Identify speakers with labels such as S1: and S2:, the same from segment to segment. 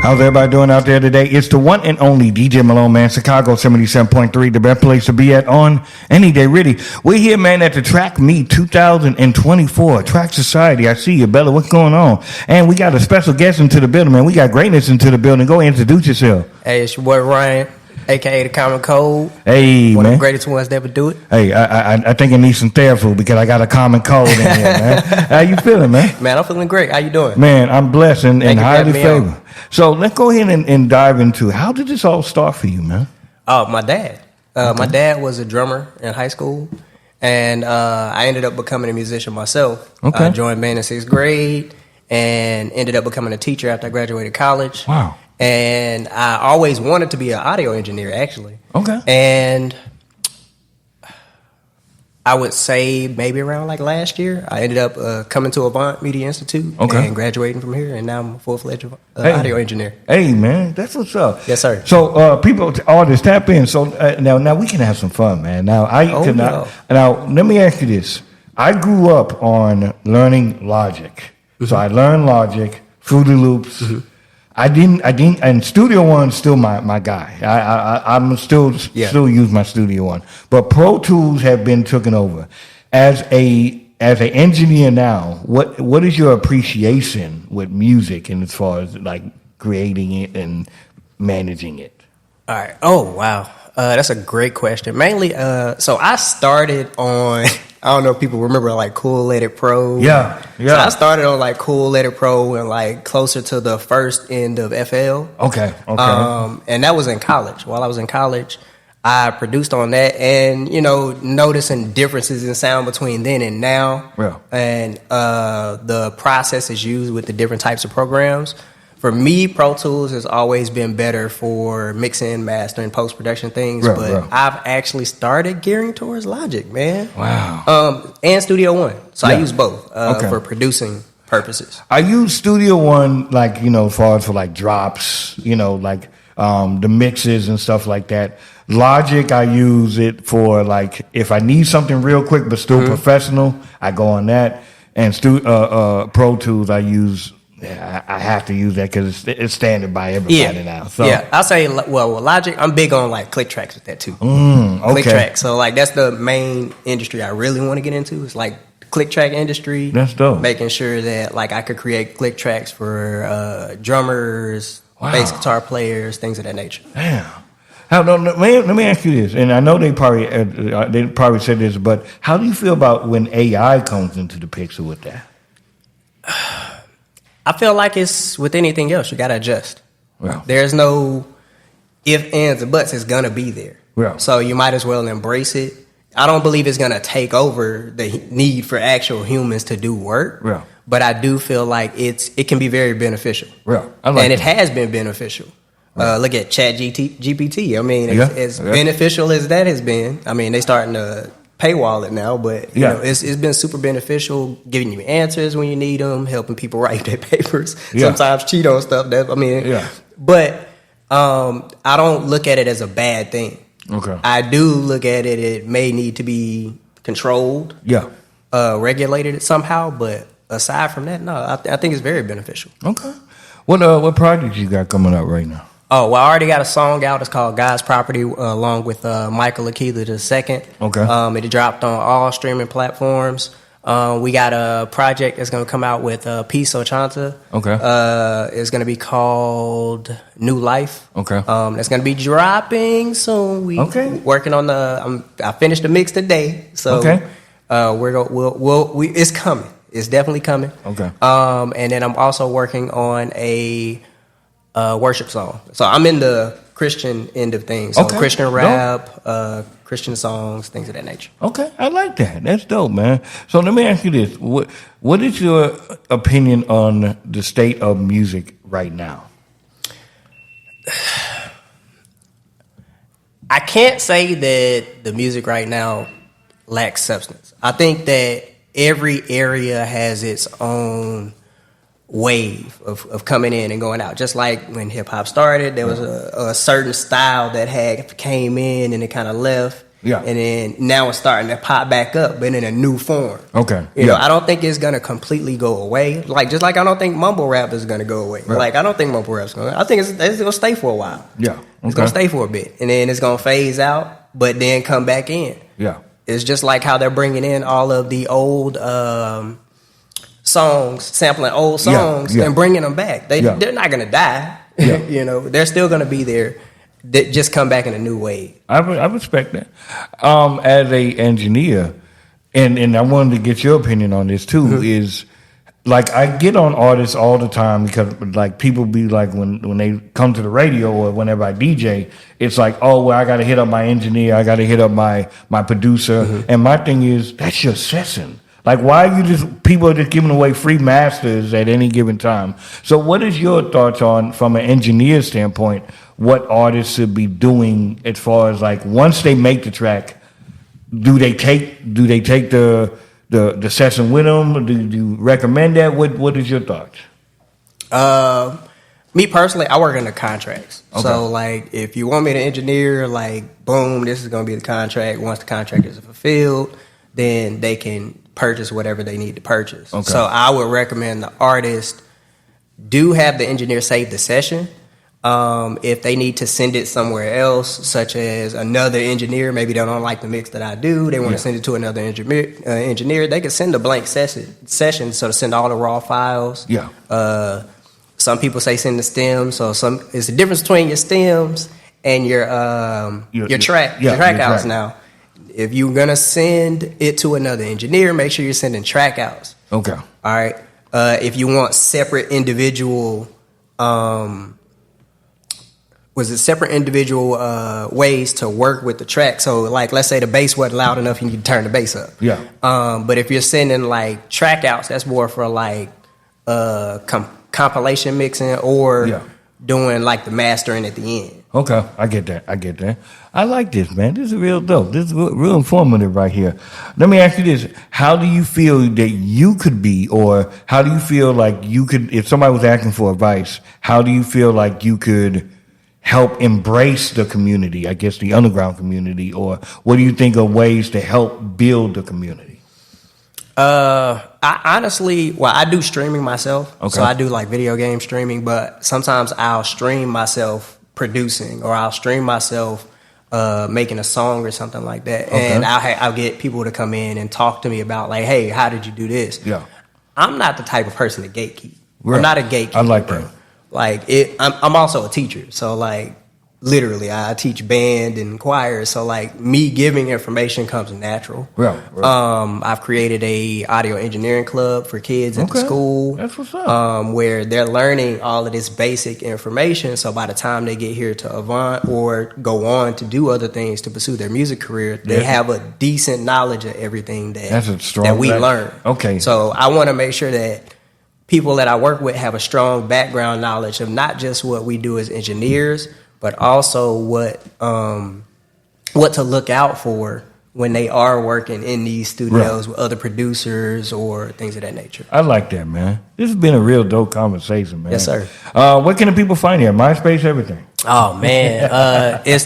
S1: How's everybody doing out there today? It's the one and only DJ Malone, man. Chicago 77.3, the best place to be at on any day, really. We're here, man, at the Track Meet 2024, Track Society. I see you, Bella. What's going on? And we got a special guest into the building, man. We got greatness into the building. Go ahead and introduce yourself.
S2: Hey, it's your boy Ryan, a.k.a. Dacommoncold1.
S1: Hey,
S2: one
S1: man.
S2: of the greatest ones to ever do it.
S1: Hey, I think I need some therapy because I got a common cold in here, man. How you feeling, man?
S2: Man, I'm feeling great. How you doing?
S1: Man, I'm blessed and highly
S2: favored.
S1: favored. So let's go ahead and dive into how did this all start for you, man?
S2: Oh, my dad. My dad was a drummer in high school, and I ended up becoming a musician myself.
S1: Okay.
S2: I joined band in 6th grade and ended up becoming a teacher after I graduated college.
S1: Wow.
S2: And I always wanted to be an audio engineer, actually.
S1: Okay.
S2: And I would say maybe around like last year, I ended up coming to Avant Media Institute and graduating from here, and now I'm a full-fledged audio engineer.
S1: Hey, man, that's what's up.
S2: Yes, sir.
S1: So, people, artists, tap in. So now we can have some fun, man. Now now let me ask you this: I grew up on learning Logic, so I learned Logic, Fruity Loops. I didn't, and Studio One's still my guy. I'm still use my Studio One, but Pro Tools have been taken over. As an engineer now, what is your appreciation with music, and as far as like creating it and managing it?
S2: All right. Oh wow, that's a great question. Mainly, so I started on. I don't know if people remember like Cool Let It Pro.
S1: Yeah.
S2: So I started on like Cool Let It Pro and like closer to the first end of FL.
S1: Okay.
S2: And that was in college. While I was in college, I produced on that, and noticing differences in sound between then and now.
S1: Yeah.
S2: And the processes used with the different types of programs. For me, Pro Tools has always been better for mixing, mastering, post-production things, I've actually started gearing towards Logic, man.
S1: Wow.
S2: And Studio One. So I use both for producing purposes.
S1: I use Studio One, like, as far as for like drops, like the mixes and stuff like that. Logic, I use it for like, if I need something real quick but still professional, I go on that. And Pro Tools, I use... I have to use that because it's standard by everybody now. So.
S2: Yeah, I'll say, with Logic, I'm big on like click tracks with that too.
S1: Okay.
S2: Click tracks. So like that's the main industry I really want to get into. It's like click track industry.
S1: That's dope.
S2: Making sure that like I could create click tracks for drummers, bass guitar players, things of that nature.
S1: Damn. Let me ask you this, and I know they probably said this, but how do you feel about when AI comes into the picture with that?
S2: I feel like it's with anything else. You got to adjust.
S1: Well,
S2: there's no ifs, ands, or buts. It's going to be there.
S1: Yeah.
S2: So you might as well embrace it. I don't believe it's going to take over the need for actual humans to do work.
S1: Yeah.
S2: But I do feel like it can be very beneficial.
S1: Yeah.
S2: It has been beneficial. Right. Look at GPT. I mean, as beneficial as that has been, I mean, they starting to paywall it now, but it's been super beneficial, giving you answers when you need them, helping people write their papers. Sometimes cheat on stuff. But I don't look at it as a bad thing.
S1: Okay,
S2: I do look at it. It may need to be controlled, regulated somehow. But aside from that, no, I think it's very beneficial.
S1: Okay, what projects you got coming up right now?
S2: Oh, well, I already got a song out. It's called God's Property, along with Michael Akila II.
S1: Okay.
S2: It dropped on all streaming platforms. We got a project that's going to come out with Peace Ochanta.
S1: Okay.
S2: It's going to be called New Life.
S1: Okay.
S2: It's going to be dropping soon. Working on I finished the mix today. So it's coming. It's definitely coming.
S1: Okay.
S2: And then I'm also working on a worship song. So I'm in the Christian end of things. So Christian rap, Christian songs, things of that nature. Okay,
S1: I like that. That's dope, man. So let me ask you this. What is your opinion on the state of music right now?
S2: I can't say that the music right now lacks substance. I think that every area has its own wave of coming in and going out. Just like when hip hop started, there was a certain style that came in and it kind of left.
S1: Yeah.
S2: And then now it's starting to pop back up, but in a new form.
S1: Okay.
S2: You know, I don't think it's gonna completely go away. Like just like I don't think mumble rap is gonna go away. Right. Like I don't think mumble rap's gonna. I think it's gonna stay for a while.
S1: Yeah. Okay.
S2: It's gonna stay for a bit, and then it's gonna phase out, but then come back in.
S1: Yeah.
S2: It's just like how they're bringing in all of the old songs, sampling old songs, and bringing them back. They're not gonna die. Yeah. You know, they're still gonna be there. That just come back in a new way.
S1: I respect that. As a engineer, and I wanted to get your opinion on this too. Is like I get on artists all the time because like people be like when they come to the radio or whenever I DJ, it's like, oh well, I got to hit up my engineer, I got to hit up my producer, and my thing is that's your session. Like, why are you people are just giving away free masters at any given time? So what is your thoughts on, from an engineer standpoint, what artists should be doing as far as like, once they make the track, do they take the session with them? Do you recommend that? What is your thoughts?
S2: Me personally, I work under contracts. Okay. So like, if you want me to engineer, like, boom, this is going to be the contract. Once the contract is fulfilled, then they can purchase whatever they need to purchase. Okay. So I would recommend the artist do have the engineer save the session. If they need to send it somewhere else, such as another engineer, maybe they don't like the mix that I do, they want to send it to another engineer, they can send a blank session, so to send all the raw files. Yeah. Some people say send the stems, so it's the difference between your stems and your track outs now. If you're gonna send it to another engineer, make sure you're sending track outs. Okay. All right. If you want separate individual, ways to work with the track. So, like, let's say the bass wasn't loud enough, you need to turn the bass up. Yeah. But if you're sending like track outs, that's more for like compilation mixing or doing like the mastering at the end. Okay, I get that. I like this, man. This is real dope. This is real informative right here. Let me ask you this. How do you feel that you could be, or how do you feel like you could, if somebody was asking for advice, how do you feel like you could help embrace the community, I guess the underground community, or what do you think are ways to help build the community? I honestly, I do streaming myself. Okay. So I do like video game streaming, but sometimes I'll stream myself producing, or I'll stream myself making a song or something like that. Okay. And I'll get people to come in and talk to me about like, hey, how did you do this? Yeah. I'm not the type of person to gatekeep. Right. I'm not a gatekeeper. I like that. Like I'm also a teacher. So like literally I teach band and choir. So like me giving information comes natural. Right. I've created a audio engineering club for kids at the school. That's what's up. Where they're learning all of this basic information. So by the time they get here to Avant or go on to do other things to pursue their music career, they have a decent knowledge of everything that we learn. Okay. So I want to make sure that people that I work with have a strong background knowledge of not just what we do as engineers, but also what to look out for when they are working in these studios with other producers or things of that nature. I like that, man. This has been a real dope conversation, man. Yes, sir. Where can the people find you? MySpace, everything? Oh, man. It's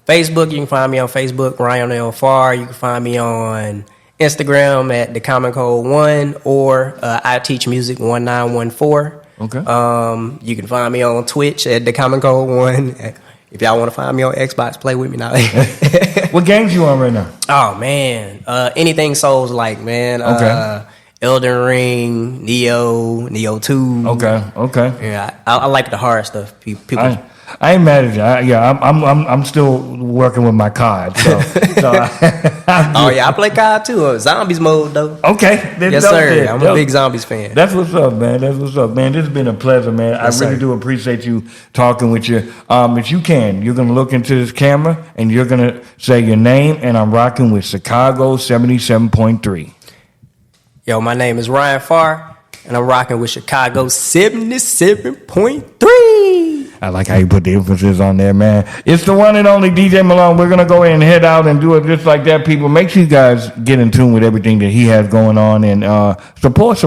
S2: Facebook. You can find me on Facebook, Ryan L. Farr. You can find me on Instagram at Dacommoncold1, or I Teach Music 1914. Okay. You can find me on Twitch at Dacommoncold1. If y'all want to find me on Xbox, play with me now. What games you on right now? Oh man, anything Souls like, man. Okay. Elden Ring, Neo 2. Okay. Yeah, I like the hard stuff. People. I ain't mad at you. I'm still working with my COD. So I play COD too. Zombies mode though. Okay. Yes, sir. I'm a big Zombies fan. That's what's up, man. This has been a pleasure, man. Yes, I really do appreciate you talking with you. If you can, you're gonna look into this camera and you're gonna say your name, and I'm rocking with Chicago 77.3. Yo, my name is Ryan Farr, and I'm rocking with Chicago 77.3. I like how you put the emphasis on there, man. It's the one and only DJ Malone. We're going to go ahead and head out and do it just like that, people. Make sure you guys get in tune with everything that he has going on, and support.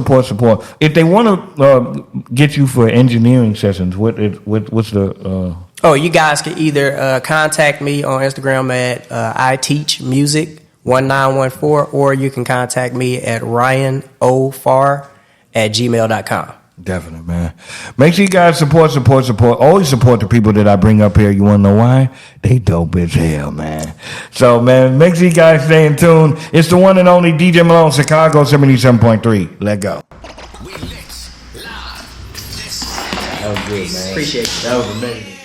S2: If they want to get you for engineering sessions, what's the... Oh, you guys can either contact me on Instagram at iteachmusic1914, or you can contact me at ryanofar@gmail.com.
S1: Definitely, man. Make sure you guys support. Always support the people that I bring up here. You want to know why? They dope as hell, man. So, man, make sure you guys stay in tune. It's the one and only DJ Malone, Chicago 77.3. Let go.
S2: We lit live.
S1: That was good, man.
S2: Appreciate it.
S1: That was amazing.